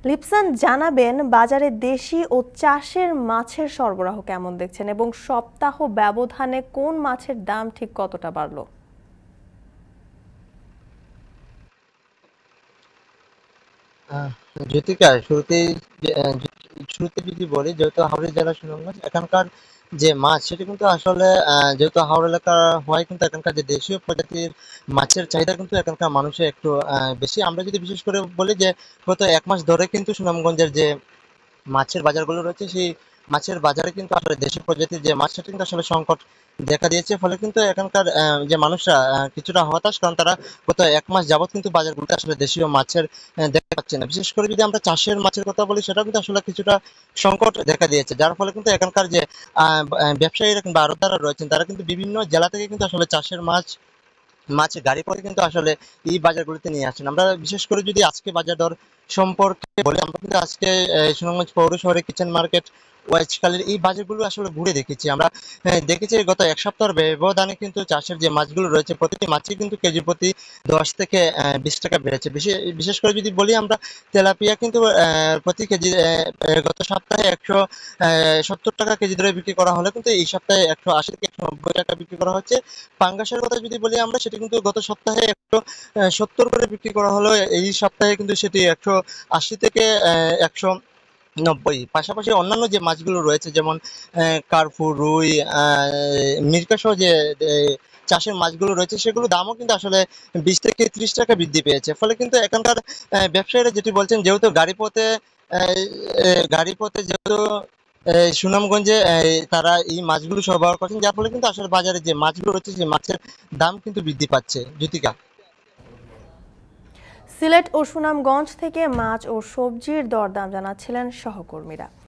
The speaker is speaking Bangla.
লিপসান জানাবেন বাজারে দেশি ও চাষের মাছের সরবরাহ কেমন দেখছেন এবং সপ্তাহ ব্যবধানে কোন মাছের দাম ঠিক কতটা বাড়লো। আহ জ্যোতিকা, শুরুতে যদি বলি, যেহেতু হাওড়া জেলা সুনামগঞ্জ, এখানকার যে মাছ সেটা কিন্তু আসলে যেহেতু হাওড়া এলাকা হয়, কিন্তু এখানকার যে দেশীয় প্রজাতির মাছের চাহিদা কিন্তু এখানকার মানুষের একটু বেশি। আমরা যদি বিশেষ করে বলি যে গত 1 মাস ধরে কিন্তু সুনামগঞ্জের যে মাছের বাজারগুলো রয়েছে, সেই মাছের বাজারে কিন্তু আসলে দেশি প্রজাতির যে মাছ সেটা কিন্তু আসলে সংকট দেখা দিয়েছে। ফলে কিন্তু এখানকার যে মানুষরা কিছুটা হতাশ, কারণ তারা গত 1 মাস যাবত কিন্তু বাজারগুলোতে আসলে দেশীয় মাছের দেখতে পাচ্ছে না। বিশেষ করে যদি আমরা চাষের মাছের কথা বলি, সেটাও কিন্তু আসলে কিছুটা সংকট দেখা দিয়েছে, যার ফলে কিন্তু এখানকার যে ব্যবসায়ীরা কিংবা আড়তদাররা রয়েছেন, তারা কিন্তু বিভিন্ন জেলা থেকে কিন্তু আসলে চাষের মাছ মাছ গাড়ি করে কিন্তু আসলে এই বাজারগুলোতে নিয়ে আসেন। আমরা বিশেষ করে যদি আজকে বাজার দর সম্পর্কে বলি, আমরা কিন্তু আজকে সুনামগঞ্জ পৌর শহরে কিচেন মার্কেট, ওয়াইজকালের এই বাজারগুলো আসলে ঘুরে দেখেছি আমরা। দেখেছি গত 1 সপ্তাহের ব্যবধানে কিন্তু চাষের যে মাছগুলো রয়েছে, প্রতিটি মাছই কিন্তু কেজি প্রতি 10 থেকে 20 টাকা বেড়েছে। বিশেষ করে যদি বলি আমরা, তেলাপিয়া কিন্তু প্রতি কেজি গত সপ্তাহে 170 টাকা কেজি ধরে বিক্রি করা হলে কিন্তু এই সপ্তাহে 180 থেকে 190 টাকা বিক্রি করা হচ্ছে। পাঙ্গাসের কথা যদি বলি আমরা, সেটা কিন্তু গত সপ্তাহে 170 করে বিক্রি করা হলো, এই সপ্তাহে কিন্তু সেটি 180 থেকে 190। পাশাপাশি অন্যান্য যে মাছগুলো রয়েছে, যেমন কার্পু, রুই, মিরকা সহ যে চাষের মাছগুলো রয়েছে, সেগুলোর দামও কিন্তু আসলে 20 থেকে 30 টাকা বৃদ্ধি পেয়েছে। ফলে কিন্তু এখানকার ব্যবসায়ীরা যেটি বলছেন, যেহেতু গাড়িপথে যেহেতু সুনামগঞ্জে তারা এই মাছগুলো সরবরাহ করছেন, যার ফলে কিন্তু আসলে বাজারে যে মাছগুলো রয়েছে, সেই মাছের দাম কিন্তু বৃদ্ধি পাচ্ছে। জ্যোতিকা। সিলেট ও সুনামগঞ্জ থেকে মাছ ও সবজির দরদাম জানাচ্ছিলেন সহকর্মীরা।